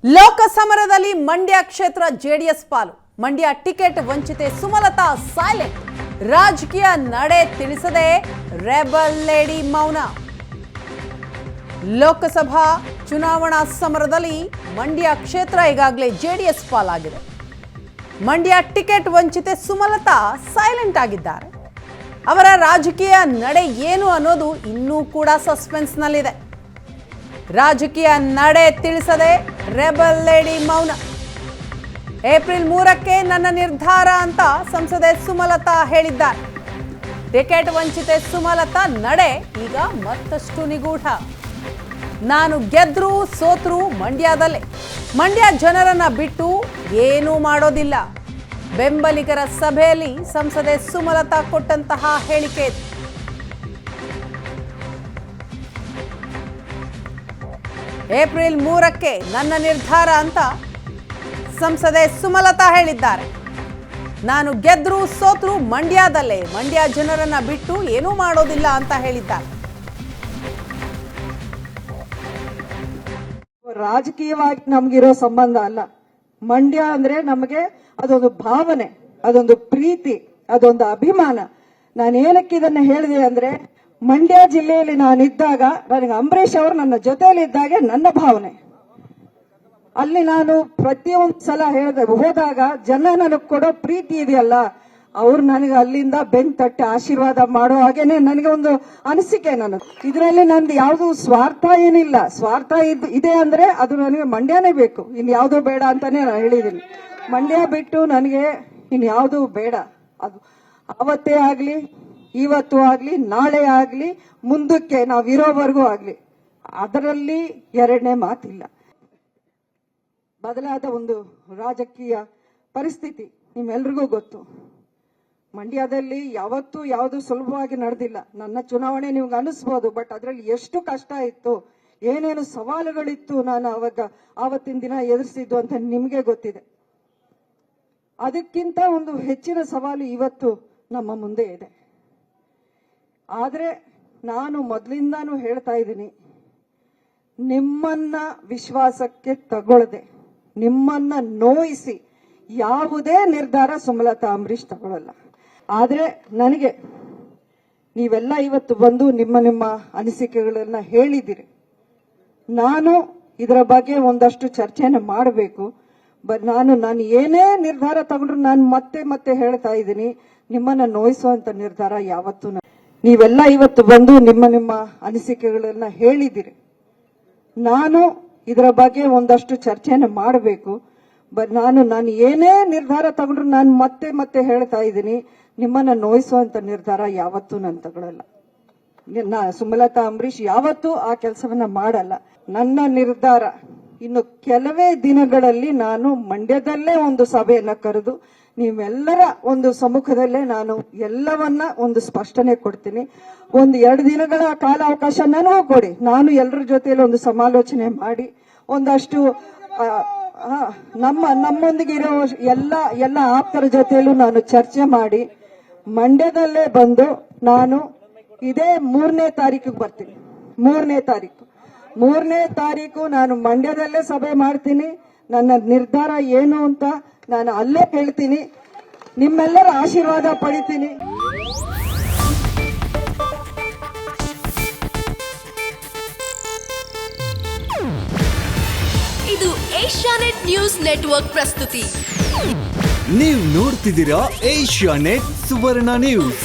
ಲೋಕಸಮರದಲ್ಲಿ ಮಂಡ್ಯ ಕ್ಷೇತ್ರ ಜೆಡಿಎಸ್ ಪಾಲು. ಮಂಡ್ಯ ಟಿಕೆಟ್ ವಂಚಿತೆ ಸುಮಲತಾ ಸೈಲೆಂಟ್. ರಾಜಕೀಯ ನಡೆ ತಿಳಿಸದೆ ರೆಬಲ್ ಲೇಡಿ ಮೌನ. ಲೋಕಸಭಾ ಚುನಾವಣಾ ಸಮರದಲ್ಲಿ ಮಂಡ್ಯ ಕ್ಷೇತ್ರ ಈಗಾಗಲೇ ಜೆಡಿಎಸ್ ಪಾಲಾಗಿದೆ. ಮಂಡ್ಯ ಟಿಕೆಟ್ ವಂಚಿತೆ ಸುಮಲತಾ ಸೈಲೆಂಟ್ ಆಗಿದ್ದಾರೆ. ಅವರ ರಾಜಕೀಯ ನಡೆ ಏನು ಅನ್ನೋದು ಇನ್ನೂ ಕೂಡ ಸಸ್ಪೆನ್ಸ್ನಲ್ಲಿದೆ. ರಾಜಕೀಯ ನಡೆ ತಿಳಿಸದೆ ರೆಬಲ್ ಲೇಡಿ ಮೌನ. ಏಪ್ರಿಲ್ 3ಕ್ಕೆ ನನ್ನ ನಿರ್ಧಾರ ಅಂತ ಸಂಸದೆ ಸುಮಲತಾ ಹೇಳಿದ್ದಾರೆ. ಟಿಕೆಟ್ ವಂಚಿತೆ ಸುಮಲತಾ ನಡೆ ಈಗ ಮತ್ತಷ್ಟು ನಿಗೂಢ. ನಾನು ಗೆದ್ರು ಸೋತ್ರು ಮಂಡ್ಯದಲ್ಲೇ, ಮಂಡ್ಯ ಜನರನ್ನ ಬಿಟ್ಟು ಏನೂ ಮಾಡೋದಿಲ್ಲ. ಬೆಂಬಲಿಗರ ಸಭೆಯಲ್ಲಿ ಸಂಸದೆ ಸುಮಲತಾ ಕೊಟ್ಟಂತಹ ಹೇಳಿಕೆ. ಏಪ್ರಿಲ್ 3ಕ್ಕೆ ನನ್ನ ನಿರ್ಧಾರ ಅಂತ ಸಂಸದೆ ಸುಮಲತಾ ಹೇಳಿದ್ದಾರೆ. ನಾನು ಗೆದ್ರು ಸೋತ್ರು ಮಂಡ್ಯದಲ್ಲೇ, ಮಂಡ್ಯ ಜನರನ್ನ ಬಿಟ್ಟು ಏನೂ ಮಾಡೋದಿಲ್ಲ ಅಂತ ಹೇಳಿದ್ದಾರೆ. ರಾಜಕೀಯವಾಗಿ ನಮ್ಗಿರೋ ಸಂಬಂಧ ಅಲ್ಲ. ಮಂಡ್ಯ ಅಂದ್ರೆ ನಮಗೆ ಅದೊಂದು ಭಾವನೆ, ಅದೊಂದು ಪ್ರೀತಿ, ಅದೊಂದು ಅಭಿಮಾನ. ನಾನು ಏನಕ್ಕೆ ಇದನ್ನ ಹೇಳಿದೆ ಅಂದ್ರೆ, ಮಂಡ್ಯ ಜಿಲ್ಲೆಯಲ್ಲಿ ನಾನಿದ್ದಾಗ ನನಗೆ ಅಂಬರೀಷ್ ಅವರು ನನ್ನ ಜೊತೆಯಲ್ಲಿ ಇದ್ದಾಗ ನನ್ನ ಭಾವನೆ. ಅಲ್ಲಿ ನಾನು ಪ್ರತಿಯೊಂದು ಸಲ ಹೋದಾಗ ಜನ ನನಗೆ ಕೊಡೋ ಪ್ರೀತಿ ಇದೆಯಲ್ಲ, ಅವ್ರು ನನಗೆ ಅಲ್ಲಿಂದ ಬೆನ್ ತಟ್ಟಿ ಆಶೀರ್ವಾದ ಮಾಡೋ ಹಾಗೇನೆ ನನಗೆ ಒಂದು ಅನಿಸಿಕೆ. ಇದರಲ್ಲಿ ನಂದು ಯಾವ್ದು ಸ್ವಾರ್ಥ ಏನಿಲ್ಲ. ಸ್ವಾರ್ಥ ಇದೆ ಅಂದ್ರೆ ಅದು ನನಗೆ ಮಂಡ್ಯನೇ ಬೇಕು, ಇನ್ ಯಾವ್ದು ಬೇಡ ಅಂತಾನೆ ನಾನು ಹೇಳಿದೀನಿ. ಮಂಡ್ಯ ಬಿಟ್ಟು ನನಗೆ ಇನ್ ಯಾವ್ದು ಬೇಡ. ಅದು ಅವತ್ತೇ ಆಗ್ಲಿ, ಇವತ್ತು ಆಗ್ಲಿ, ನಾಳೆ ಆಗ್ಲಿ, ಮುಂದಕ್ಕೆ ನಾವಿರೋವರೆಗೂ ಆಗ್ಲಿ, ಅದರಲ್ಲಿ ಎರಡನೇ ಮಾತಿಲ್ಲ. ಬದಲಾದ ಒಂದು ರಾಜಕೀಯ ಪರಿಸ್ಥಿತಿ ನಿಮ್ಮೆಲ್ರಿಗೂ ಗೊತ್ತು. ಮಂಡ್ಯದಲ್ಲಿ ಯಾವತ್ತೂ ಯಾವುದು ಸುಲಭವಾಗಿ ನಡೆದಿಲ್ಲ. ನನ್ನ ಚುನಾವಣೆ ನಿಮ್ಗೆ ಅನಿಸ್ಬೋದು, ಬಟ್ ಅದರಲ್ಲಿ ಎಷ್ಟು ಕಷ್ಟ ಇತ್ತು, ಏನೇನು ಸವಾಲುಗಳಿತ್ತು ನಾನು ಆವತ್ತಿನ ದಿನ ಎದುರಿಸಿದ್ದು ಅಂತ ನಿಮ್ಗೆ ಗೊತ್ತಿದೆ. ಅದಕ್ಕಿಂತ ಒಂದು ಹೆಚ್ಚಿನ ಸವಾಲು ಇವತ್ತು ನಮ್ಮ ಮುಂದೆ ಇದೆ. ಆದ್ರೆ ನಾನು ಮೊದಲಿಂದಾನು ಹೇಳ್ತಾ ಇದ್ದೀನಿ, ನಿಮ್ಮನ್ನ ವಿಶ್ವಾಸಕ್ಕೆ ತಗೊಳ್ಳದೆ, ನಿಮ್ಮನ್ನ ನೋಯಿಸಿ ಯಾವುದೇ ನಿರ್ಧಾರ ಸುಮಲತಾ ಅಂಬರೀಷ್ ತಗೊಳ್ಳಲ್ಲ. ಆದ್ರೆ ನನಗೆ ನೀವೆಲ್ಲ ಇವತ್ತು ಬಂದು ನಿಮ್ಮ ಅನಿಸಿಕೆಗಳನ್ನ ಹೇಳಿದಿರಿ. ನಾನು ಇದರ ಬಗ್ಗೆ ಒಂದಷ್ಟು ಚರ್ಚೆನ ಮಾಡಬೇಕು. ನಾನು ಏನೇ ನಿರ್ಧಾರ ತಗೊಂಡ್ರು ನಾನು ಮತ್ತೆ ಹೇಳ್ತಾ ಇದ್ದೀನಿ, ನಿಮ್ಮನ್ನ ನೋಯಿಸುವಂತ ನಿರ್ಧಾರ ಯಾವತ್ತೂ ನೀವೆಲ್ಲ ಇವತ್ತು ಬಂದು ನಿಮ್ಮ ಅನಿಸಿಕೆಗಳನ್ನ ಹೇಳಿದಿರಿ. ನಾನು ಇದರ ಬಗ್ಗೆ ಒಂದಷ್ಟು ಚರ್ಚೆನ ಮಾಡಬೇಕು. ನಾನು ಏನೇ ನಿರ್ಧಾರ ತಗೊಂಡ್ರು ನಾನು ಮತ್ತೆ ಹೇಳ್ತಾ ಇದ್ದೀನಿ, ನಿಮ್ಮನ್ನ ನೋಯಿಸುವಂತ ನಿರ್ಧಾರ ಯಾವತ್ತೂ ನಾನು ತಗೊಳ್ಳಲ್ಲ. ಸುಮಲತಾ ಅಂಬರೀಷ್ ಯಾವತ್ತೂ ಆ ಕೆಲಸವನ್ನ ಮಾಡಲ್ಲ. ನನ್ನ ನಿರ್ಧಾರ ಇನ್ನು ಕೆಲವೇ ದಿನಗಳಲ್ಲಿ ನಾನು ಮಂಡ್ಯದಲ್ಲೇ ಒಂದು ಸಭೆಯನ್ನ ಕರೆದು ನೀವೆಲ್ಲರ ಒಂದು ಸಮ್ಮುಖದಲ್ಲೇ ನಾನು ಎಲ್ಲವನ್ನ ಒಂದು ಸ್ಪಷ್ಟನೆ ಕೊಡ್ತೀನಿ. 1-2 ದಿನಗಳ ಕಾಲಾವಕಾಶ ನನಗೂ ಕೊಡಿ. ನಾನು ಎಲ್ಲರ ಜೊತೆಯಲ್ಲಿ ಒಂದು ಸಮಾಲೋಚನೆ ಮಾಡಿ ಒಂದಷ್ಟು ನಮ್ಮೊಂದಿಗೆ ಇರೋ ಎಲ್ಲ ಆಪ್ತರ ಜೊತೆಯಲ್ಲೂ ನಾನು ಚರ್ಚೆ ಮಾಡಿ ಮಂಡ್ಯದಲ್ಲೇ ಬಂದು ನಾನು ಇದೇ 3ನೇ ತಾರೀಕಿಗೆ ಬರ್ತೀನಿ. 3ನೇ ತಾರೀಕು ನಾನು ಮಂಡ್ಯದಲ್ಲೇ ಸಭೆ ಮಾಡ್ತೀನಿ. ನನ್ನ ನಿರ್ಧಾರ ಏನು ಅಂತ ನಾನು ಅಲ್ಲೇ ಹೇಳ್ತೀನಿ. ನಿಮ್ಮೆಲ್ಲರ ಆಶೀರ್ವಾದ ಪಡಿತೀನಿ. ಇದು ಏಷ್ಯಾನೆಟ್ ನ್ಯೂಸ್ ನೆಟ್ವರ್ಕ್ ಪ್ರಸ್ತುತಿ. ನೀವು ನೋಡ್ತಿದ್ದೀರಾ ಏಷ್ಯಾನೆಟ್ ಸುವರ್ಣ ನ್ಯೂಸ್.